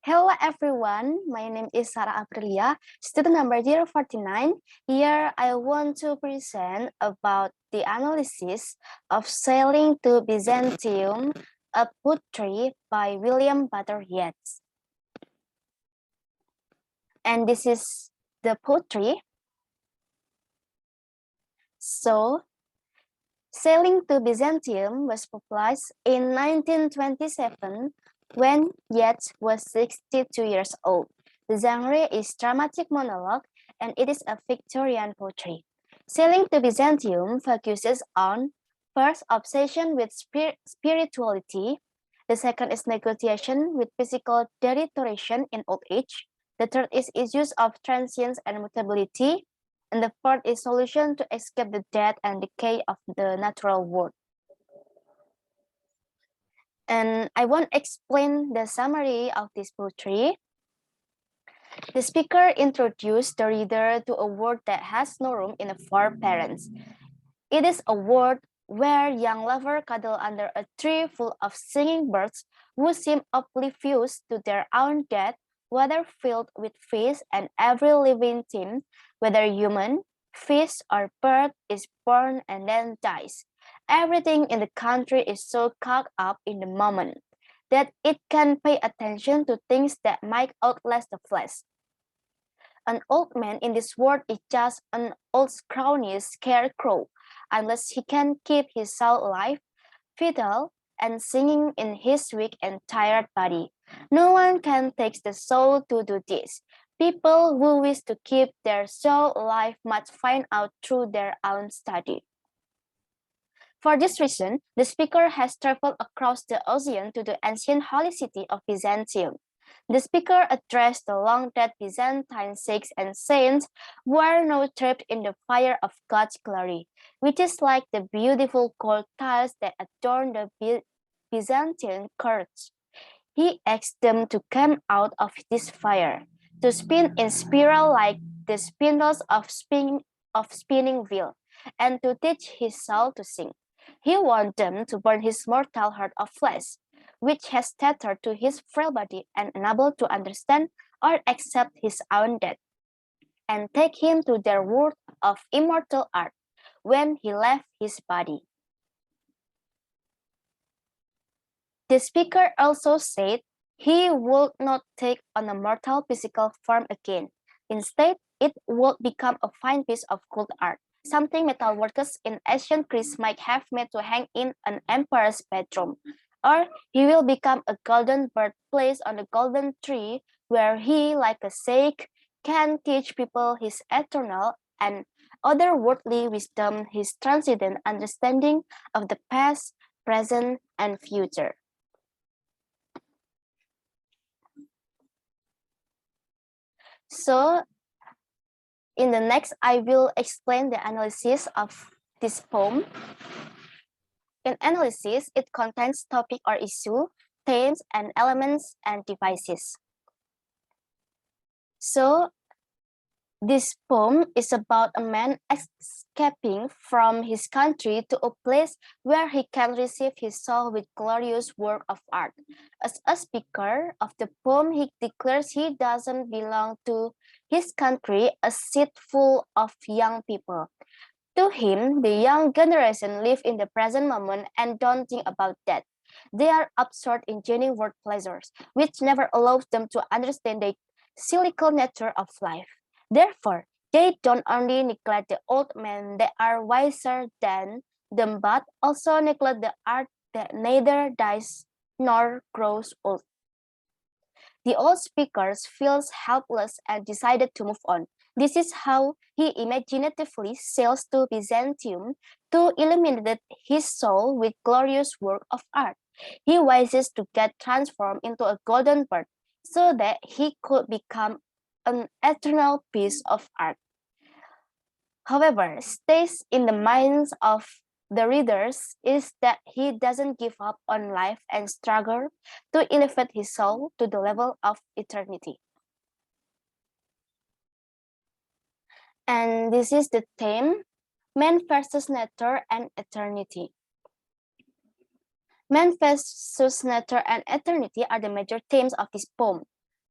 Hello everyone, my name is Sarah Aprilia, student number 049. Here I want to present about the analysis of Sailing to Byzantium, a poetry by William Butler Yeats. And this is the poetry. So, Sailing to Byzantium was published in 1927 when Yeats was 62 years old. The genre is dramatic monologue and it is a Victorian poetry. Sailing to Byzantium focuses on first obsession with spirituality, the second is negotiation with physical deterioration in old age, the third is issues of transience and mutability, and the fourth is solution to escape the death and decay of the natural world. And I want to explain the summary of this poetry. The speaker introduced the reader to a world that has no room in for parents. It is a world where young lovers cuddle under a tree full of singing birds who seem oblivious to their own death, whether filled with fish, and every living thing, whether human, fish, or bird, is born and then dies. Everything in the country is so caught up in the moment that it can pay attention to things that might outlast the flesh. An old man in this world is just an old scrawny scarecrow, unless he can keep his soul alive, vital, and singing in his weak and tired body. No one can take the soul to do this. People who wish to keep their soul alive must find out through their own study. For this reason, the speaker has traveled across the ocean to the ancient holy city of Byzantium. The speaker addressed the long-dead Byzantine saints and saints who are now trapped in the fire of God's glory, which is like the beautiful gold tiles that adorn the Byzantine church. He asked them to come out of this fire, to spin in spiral like the spindles of spinning wheel, and to teach his soul to sing. He wanted them to burn his mortal heart of flesh, which has tethered to his frail body and unable to understand or accept his own death, and take him to their world of immortal art when he left his body. The speaker also said he would not take on a mortal physical form again. Instead, it would become a fine piece of gold art, something metalworkers in ancient Greece might have made to hang in an emperor's bedroom. Or he will become a golden bird placed on a golden tree where he, like a sage, can teach people his eternal and otherworldly wisdom, his transcendent understanding of the past, present, and future. So in the next, I will explain the analysis of this poem. In analysis, it contains topic or issue, themes, and elements and devices. So this poem is about a man escaping from his country to a place where he can receive his soul with glorious work of art. As a speaker of the poem, he declares he doesn't belong to his country, a seat full of young people. To him, the young generation live in the present moment and don't think about death. They are absorbed in genuine world pleasures, which never allows them to understand the cyclical nature of life. Therefore, they don't only neglect the old men that are wiser than them, but also neglect the art that neither dies nor grows old. The old speaker feels helpless and decided to move on. This is how he imaginatively sails to Byzantium to illuminate his soul with glorious work of art. He wishes to get transformed into a golden bird so that he could become an eternal piece of art. However, stays in the minds of the readers is that he doesn't give up on life and struggle to elevate his soul to the level of eternity. And this is the theme, man versus nature and eternity. Man versus nature and eternity are the major themes of this poem.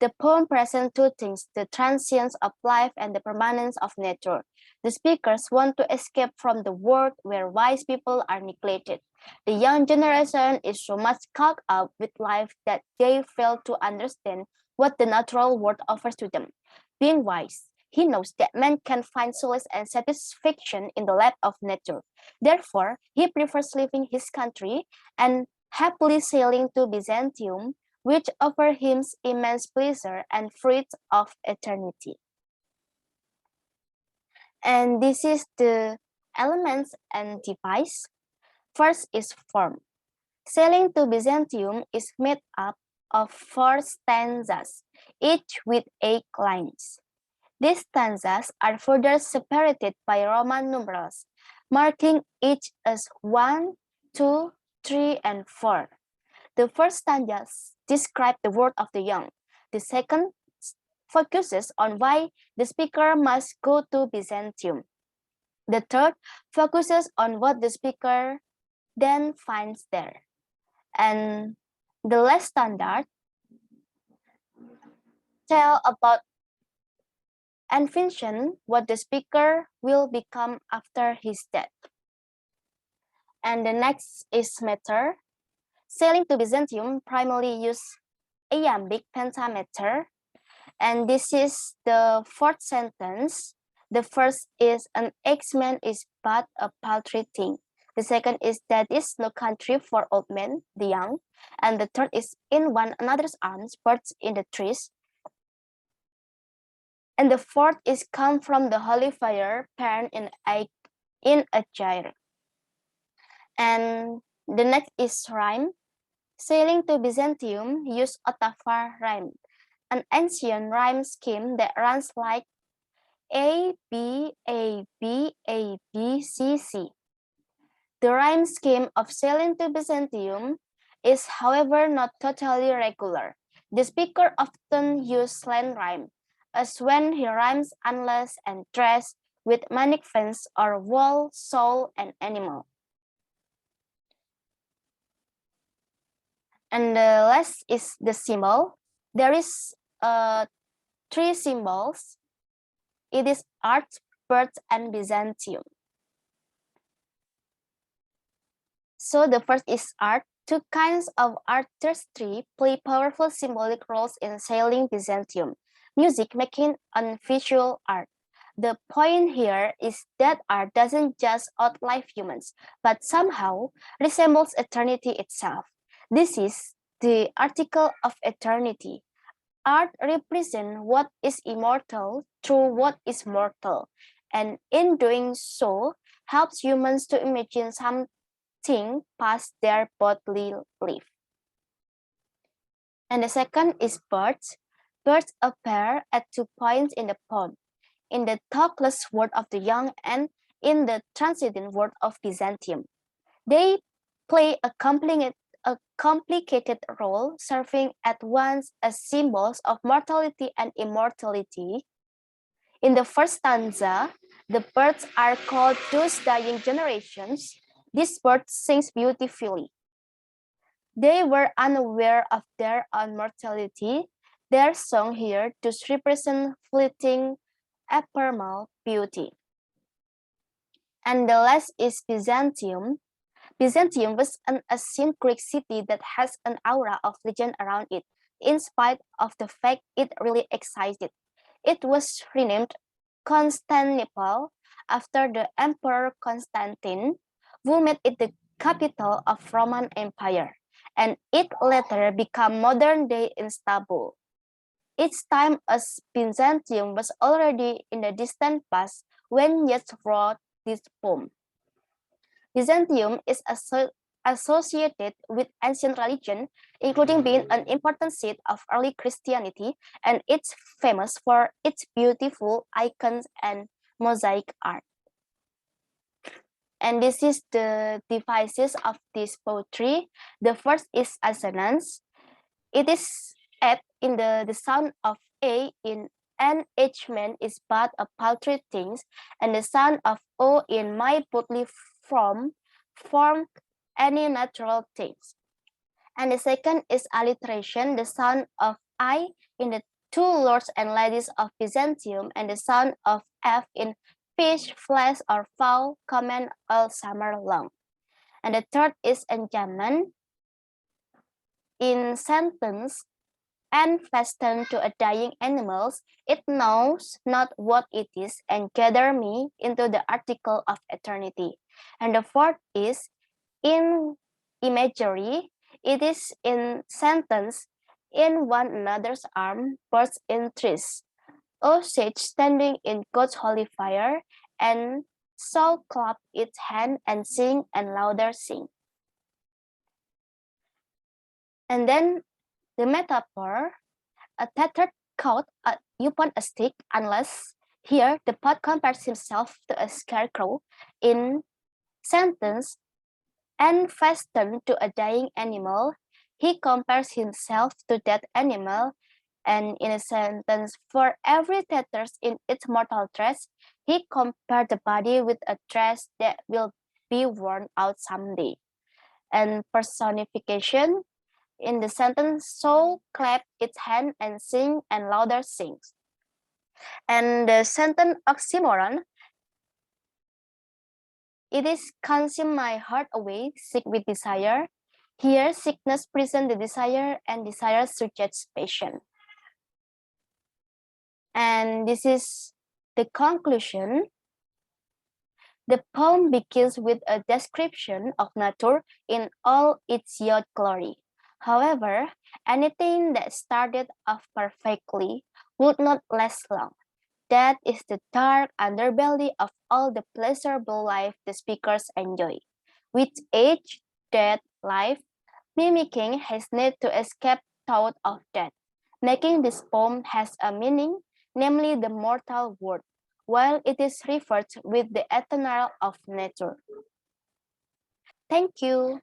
The poem presents two things, the transience of life and the permanence of nature. The speakers want to escape from the world where wise people are neglected. The young generation is so much caught up with life that they fail to understand what the natural world offers to them. Being wise, he knows that man can find solace and satisfaction in the lap of nature. Therefore, he prefers leaving his country and happily sailing to Byzantium, which offers him immense pleasure and fruits of eternity. And this is the elements and device. First is form. Sailing to Byzantium is made up of 4 stanzas, each with 8 lines. These stanzas are further separated by Roman numerals, marking each as 1, 2, 3, and 4. The first stanzas describe the world of the young. The second focuses on why the speaker must go to Byzantium. The third focuses on what the speaker then finds there. And the last standard tell about and mention what the speaker will become after his death. And the next is meter. Sailing to Byzantium primarily use iambic pentameter. And this is the fourth sentence. The first is an X-man is but a paltry thing. The second is that is no country for old men, the young. And the third is in one another's arms, birds in the trees. And the fourth is come from the holy fire, parent in a gyre. And the next is rhyme. Sailing to Byzantium use Ottava rhyme, an ancient rhyme scheme that runs like A, B, A, B, A, B, C, C. The rhyme scheme of sailing to Byzantium is, however, not totally regular. The speaker often uses slang rhyme, as when he rhymes unless and dress with mannequins or wall, soul, and animal. And the last is the symbol. There is 3 symbols. It is art, birds, and Byzantium. So the first is art. 2 kinds of artistry play powerful symbolic roles in sailing Byzantium. Music making and visual art. The point here is that art doesn't just outlive humans, but somehow resembles eternity itself. This is the article of eternity. Art represents what is immortal through what is mortal, and in doing so, helps humans to imagine something past their bodily life. And the second is birds. Birds appear at 2 points in the poem, in the thoughtless world of the young and in the transcendent world of Byzantium. They play a complicated role, serving at once as symbols of mortality and immortality. In the first stanza, the birds are called those dying generations. These birds sing beautifully. They were unaware of their own mortality. Their song here thus represents fleeting, ephemeral beauty. And the last is Byzantium. Byzantium was an ancient Greek city that has an aura of legend around it, in spite of the fact it really existed. It was renamed Constantinople after the Emperor Constantine, who made it the capital of Roman Empire, and it later became modern-day Istanbul. Its time as Byzantium was already in the distant past when Yeats wrote this poem. Byzantium is associated with ancient religion, including being an important seat of early Christianity, and it's famous for its beautiful icons and mosaic art. And this is the devices of this poetry. The first is assonance. It is at in the sound of A in an H man is but a paltry things, and the sound of O in my bodily form any natural things. And the second is alliteration. The sound of I in the two lords and ladies of Byzantium and the son of F in fish, flesh, or fowl command all summer long. And the third is enchantment in sentence and fastened to a dying animal, it knows not what it is, and gather me into the article of eternity. And the fourth is in imagery, it is in sentence, in one another's arm, birds in trees. O sage standing in God's holy fire, and so clap its hand and sing and louder sing. And then the metaphor, a tattered coat upon a stick, unless here the poet compares himself to a scarecrow in sentence and fastened to a dying animal. He compares himself to that animal, and in a sentence, for every tatters in its mortal dress, he compared the body with a dress that will be worn out someday. And personification, in the sentence, soul clap its hand and sing and louder sings. And the sentence oxymoron, it is consume my heart away, sick with desire. Here, sickness presents the desire, and desire suggests passion. And this is the conclusion. The poem begins with a description of nature in all its youth glory. However, anything that started off perfectly would not last long. That is the dark underbelly of all the pleasurable life the speakers enjoy. With age, death, life, mimicking has need to escape thought of death, making this poem has a meaning, namely the mortal world, while it is referred with the eternal of nature. Thank you.